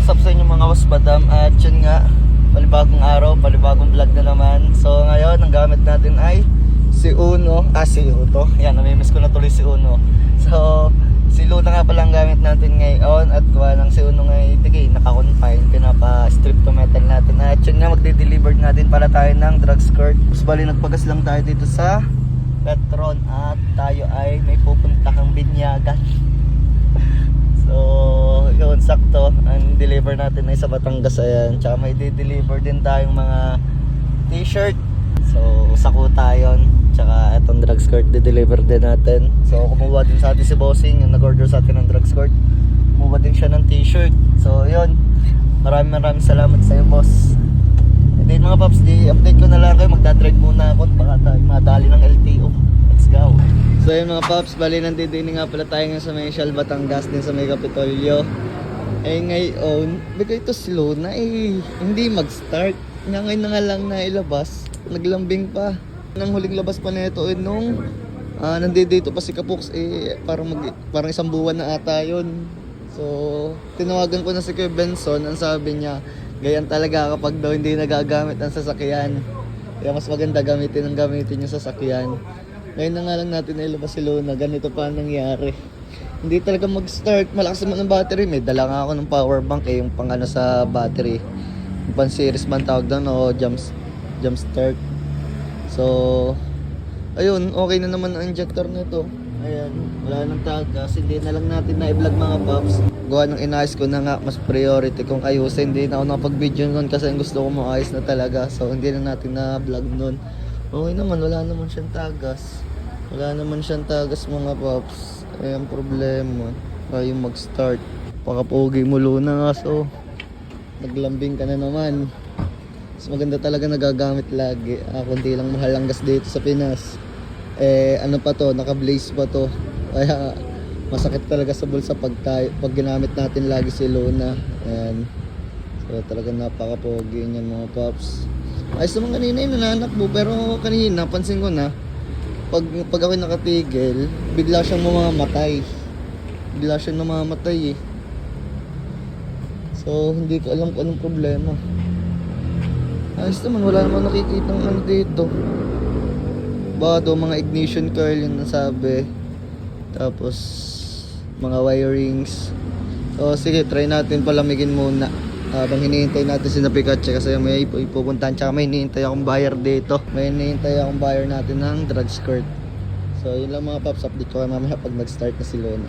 what's up sa inyo mga wasbadam. At yun nga, palibagong araw, palibagong vlog na naman. So ngayon, ang gamit natin ay si Uno. Si Uto. Yan, namimiss ko na tuloy si Uno. So, si Luna nga pala ang gamit natin ngayon. At gawa ng si Uno ngayon, naka-confine, pinapa-strip to metal natin. At yun nga, magde-deliver natin para tayo ng drug skirt. Tapos bali, nagpagas lang tayo dito sa Petron. At tayo ay may pupuntahang binyagan. So, yun, sakto. Ang deliver natin ay sa Batangas, ayan. Tsaka may di-deliver din tayong mga t-shirt. So, sakuta yun. Tsaka itong drug skirt, di-deliver din natin. So, kumuha din sa atin si Bossing, yung nag-order sa atin ng drug skirt. Kumuha din siya ng t-shirt. So, yun. Maraming salamat sa iyo, boss. And then mga paps, di-update ko na lang kayo. Magdadrive muna ako. Baka tayo madali ng LTO. Let's go. So yun mga paps, bali nandito nga pala tayo nga sa may Shell Batangas din sa may Kapitolyo. Eh ngayon, bigay ito slow na hindi mag-start. Ngayon na nga lang na ilabas, naglambing pa. Nang huling labas pa nito nung nandito pa si Kapoks parang isang buwan na ata yun. So tinawagan ko na si Kuya Benson, ang sabi niya, ganyan talaga kapag daw hindi nagagamit ang sasakyan. Kaya mas maganda gamitin yung sasakyan. Ngayon na nga lang natin nailabas si Luna, ganito pa nangyari. Hindi talaga mag-start, malakas naman ang battery. May dala nga ako ng power bank yung pang sa battery. Yung pang series man tawag doon o jump start. So, ayun, okay na naman ang injector nito. Ayan, wala nang tagas. Hindi na lang natin na i-vlog mga paps. Gawa nung inayos ko na nga, mas priority kung ayusin. Hindi na ako nakapag-video nun kasi gusto ko maayos na talaga. So, hindi na natin na vlog nun. Okay naman, wala naman siyang tagas. Mga paps. Ay ang problema, ayaw mag-start. Pakapogi mo Luna nga, so naglambing ka na naman. Mas maganda talaga nagagamit lagi. Kunti lang mahal ang gas dito sa Pinas. Ano pa to, naka-blaze pa to. Kaya masakit talaga sa bulsa pag ginamit natin lagi si Luna. Ayan. So talaga napakapogi niyan mga paps. Ayos naman kanina yung nananakbo, pero kanina pansin ko na pag ako nakatigil, bigla siyang mamamatay. So hindi ko alam kung anong problema. Ayos naman, wala naman nakikita ng ano dito. Baka daw mga ignition coil yung nasabi. Tapos mga wirings. So sige, try natin palamigin muna. Habang hinihintay natin si Napikache kasi may ipupuntahan, tsaka may hinihintay akong buyer dito. May hinihintay akong buyer natin ng drug skirt. So yun lang mga paps, update ko kayo mamaya pag nag-start na si Luna.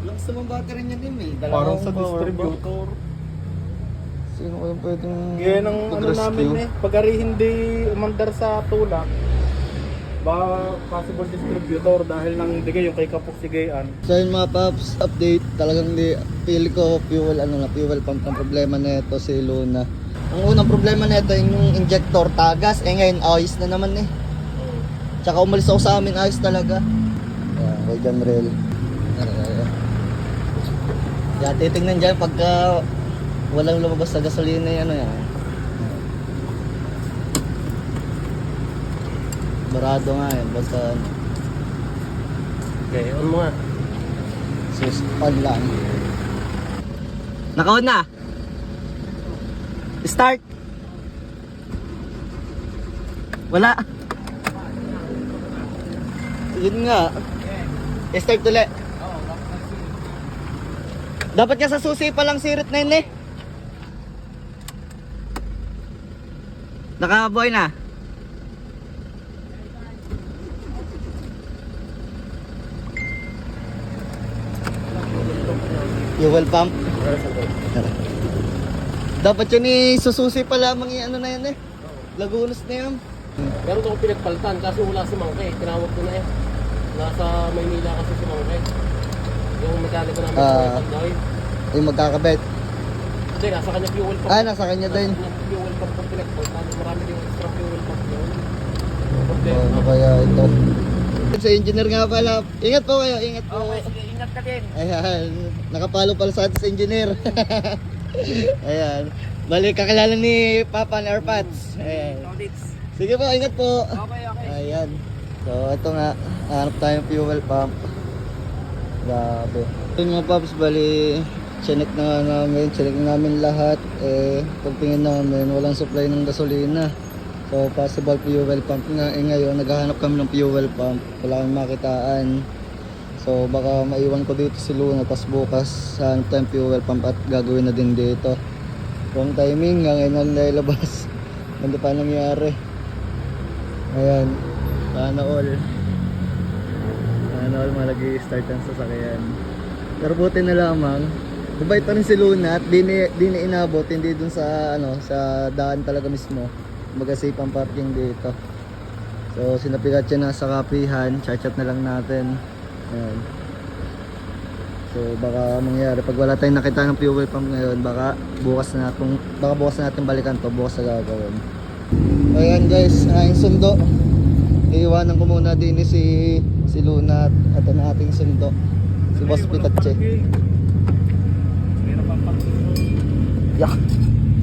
Lakas naman battery niya din Parang sa distributor. Sino kayong pwedeng Yan ang ano namin pagari hindi umandar sa tulak. Ba possible distributor dahil nang digay yung kay Kapok Sigayan. So yun mga paps, update. Talagang feel ko fuel pump ang problema nito si Luna. Ang unang problema nito yung injector tagas. Ngayon ayos na naman Tsaka umalis ako sa amin, ayos talaga. Kay Jamrel. Yan, titignan dyan pagka walang lumabas sa gasolina yan. Barado nga yan, basta Okay, on mo nga. sus, on lang. Naka-on na! Start! Wala! Yun nga. Start ulit. Dapat nga sa susi pa lang sirit na yun Nakaboy na. Fuel pump. Dapat yun sususi pa lamang na yan Lagunos na yan. Meron akong pinagpalitan kasi wala si Mangkay. Tinawag ko na Nasa Maynila kasi si Mangkay. Yung mekaniko namin sa Pandoy. Yung magkakabit. Hindi, nasa kanya fuel pump. Nasa kanya din. Fuel pump kung pinagpalitan. Marami yung extra fuel pump yun. Ano kaya ito? Sa engineer nga pala. Ingat po kayo, ingat po. Okay, sige, ingat ka din. Ayan, nakapalo pala sa atin sa engineer. Ayan. Balik kakilala ni Papa na Airpods. Ayan. Sige po, ingat po. Okay. Ayan. So, ito nga, hanap tayong fuel pump. Grabe. Ito mga paps, bali, chinek na namin lahat. Pagtingin namin, walang supply ng gasolina. So, possible fuel pump nga. Ngayon, naghahanap kami ng fuel pump. Wala kami makitaan. So, baka maiwan ko dito si Luna. Tapos bukas, hanap tayong fuel pump at gagawin na din dito. Wrong timing, ngayon na nilabas. Hindi pa nangyari. Ayan. Sana all malagi-start ang sasakyan. Pero buti na lamang, mabait pa rin si Luna at di na inabot, hindi dun sa sa daan talaga mismo. Mag-safe ang parking dito. So sinapikat siya na sa kapihan, chat na lang natin. Ayan. So baka mangyari pag wala tayong nakita ng fuel pump ngayon, baka bukas natin balikan to, bukas na gagawin. Ayan guys, yung sundo. Iiwanan ko muna din si Luna at ang ating sundo. Si Boss Pikache. Yak.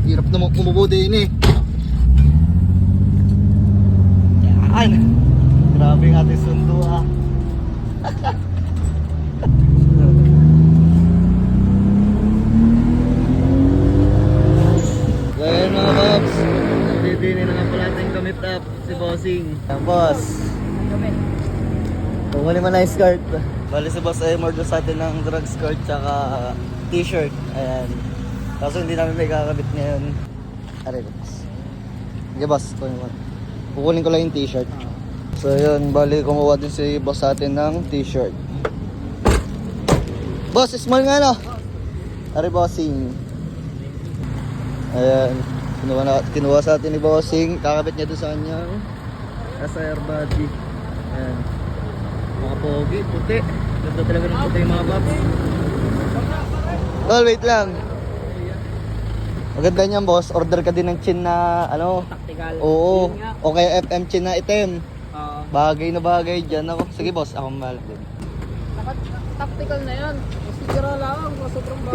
Hirap naman kumubo din eh. Yan. Grabe ang ating sundo ah. So ayan mga Babs. Didinin na nga pala ating commit up si Bossing. Ang boss. Kung mo na yung skirt. Bali si Boss ay more sa atin ng drug skirt tsaka t-shirt. Ayan. Kaso hindi namin may kakabit ngayon. Aray boss. Okay boss, kukunin ko lang yung t-shirt. So yun, bali kumuha din si boss sa atin ng t-shirt. Boss, small nga no? Aray bossing. Ayan. Kinuha sa atin ni bossing. Kakabit niya doon sa kanyang SR body. Ayan. Mga pogi, puti. Ganda talaga ng puti yung mga babs. Tol, wait lang. Maganda niyan boss, order ka din ng chin na Tactical. Oo, o kaya FM chin na item. Oo. Bagay na bagay dyan ako. Sige boss, ako mahal din. Tactical na yan. Siguro lang, sobrang baba.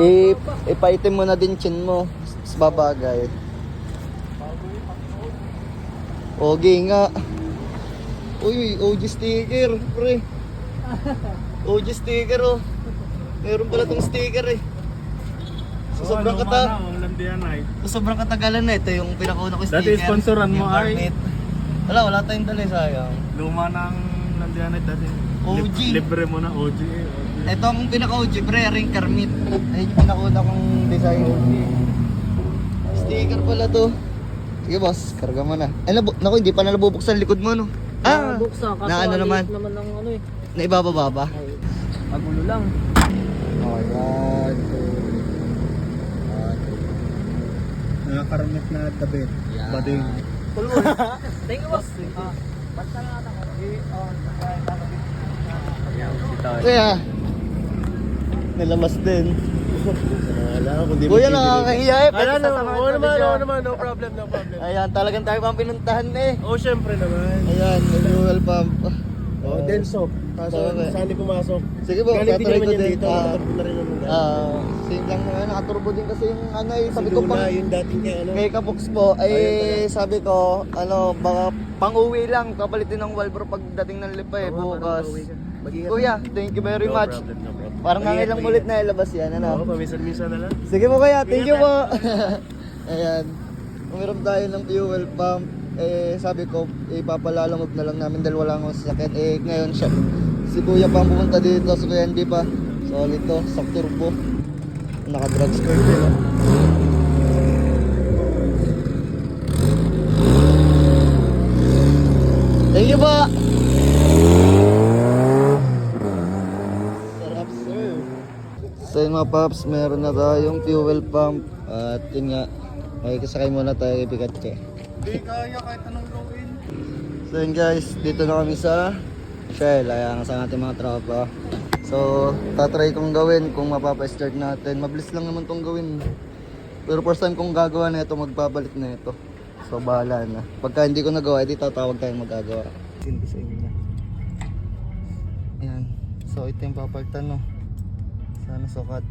Ipa-item mo na din chin mo. Mas babagay. Okay nga. Uy, OG sticker, pre. OG sticker oh. Meron pala tong sticker eh. So, sobrang katagalan na ito yung pinakauna ko sticker. Dati sponsoran mo yung ay? Barnet. Wala tayong dali sayang. Luma ng Landianite dati. OG. Libre mo na OG. Ito ang pinaka-OG pre, ring kermit. Ayun yung pinakauna kong design. Sticker pala to. Sige boss, karga mo na. Ay naku, hindi pa nabubuksan likod mo no. Buksan, na ano naman? naman ng ano eh. Naibababa ba? Magulo lang. Okay, 1, 2, Nakakarmit na tabit. Yeah. Bading. Thank you, boss. Basta lang ata ko. Kaya, nilamas din. Wala ako, di Kuya, nakakahiya eh. Pwede Ano sasamahan naman, ko na siya. no problem. Ayan, talagang tayo pang pinuntahan eh. Syempre naman. Ayan, fuel pump. Denso. Kaso, Okay. saan di pumasok? Sige po, Galing din tatry naman ko yan din. dito. Nakapunta rin naman dati. Same lang naman, nakaturbo din kasi yung sabi Si ko Luna, pang yung dating kay ano. kay Kapoks po, sabi ko, baka pang-uwi lang, kapalitin ng Walbro pagdating ng Lipa eh, bukas. Mag-ingat. Kuya, thank you very much. No problem. Parang ngayon ulit na ilabas yan, Oo, paminsan-minsan na lang. Sige po kaya, thank you po. Ayan, umiram tayo ng fuel pump. Sabi ko, ipapalalamog na lang namin dahil wala akong sasakyan. Ngayon siya, si Kuya pa ang pumunta dito, si Kuya hindi pa. Solid to, stock turbo. Naka-drug skirt din. Thank you po! Sarap sir. So yun mga paps, meron na tayong fuel pump. At yun nga, makikisakay muna tayo kay Pikache. Hindi kaya kahit anong gawin. So yun guys, dito na kami sa Shell, ayan sa ating mga tropa. So, tatry kong gawin kung mapapa-start natin. Mabilis lang naman tong gawin. Pero first time kong gagawa na ito, magpapalit na ito. So, bahala na. Pagka hindi ko nagawa, edi tatawag tayong magagawa. Hindi sa inyo na. So ito yung papalitan, no? Sana sukat.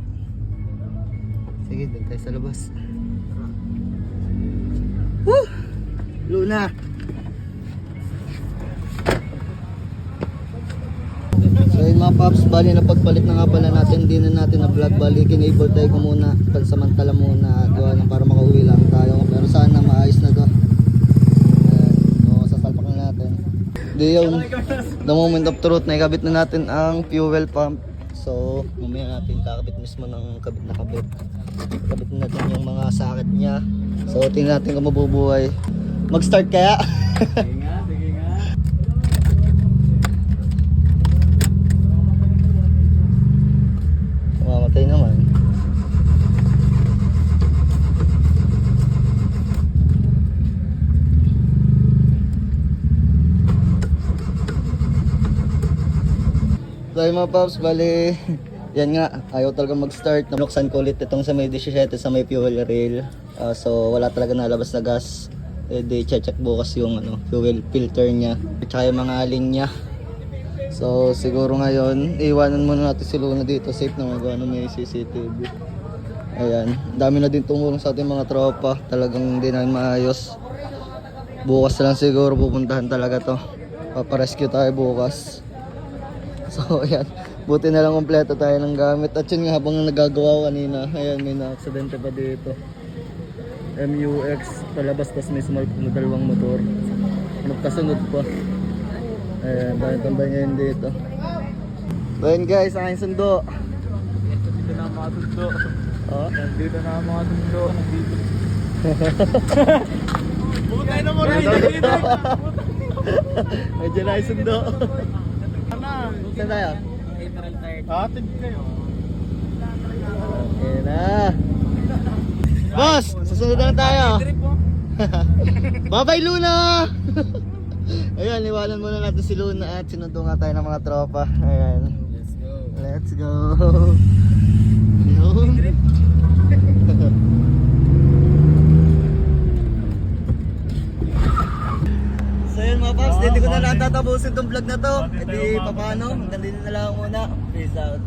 Sige, doon tayo sa labas. Woo! Luna! So yun mga paps, bali na pagpalit na nga pala natin, hindi na natin na vlog, bali kinable tayo ko muna, pansamantala muna, gawa ng para makauwi lang tayo, pero sana maayos na to. Ayan, so sasalpak na natin. Di yun, the moment of truth, naikabit na natin ang fuel pump. So mamaya natin kakabit mismo ng kabit na kabit. Kabit na natin yung mga sakit niya. So tingnan natin kung mabubuhay. Mag-start kaya? Sige nga, sige nga. Mamatay naman. So yung mga paps, bali, yan nga, ayaw talaga mag-start. Nabuksan ko ulit itong sa may 17 sa may fuel rail. So wala talaga nalabas na gas. Di check bukas yung fuel filter niya. At saka yung mga alin niya. So siguro ngayon, iwanan muna natin si Luna dito. Safe naman gawa na may CCTV. Ayan, dami na din tumulong sa ating mga tropa. Talagang hindi namin maayos. Bukas na lang siguro pupuntahan talaga to. Paparescue tayo bukas. So ayan, buti na lang kompleto tayo ng gamit. At yun nga habang nagagawa ko kanina, ayan may na-aksidente pa dito. MUX palabas, tas may small na dalawang motor. Magkasunod pa. Ayan, tambay ngayon dito. So ayan guys, aking sundo. Dito na ang mga sundo. Oh. Dito na ang mga sundo. Bukay na mo rin. Medyo na yung sundo. Saan tayo? Atid kayo. Ayan na. Boss, susunod na tayo. Bye-bye Luna! Ayan, iwanan muna natin si Luna at sinundo nga tayo ng mga tropa. Ayan. Let's go. Yun. So yun mga paps, hindi ko na lang tatapusin tong vlog na to. E di paano, hanggang dito na lang muna. Peace out.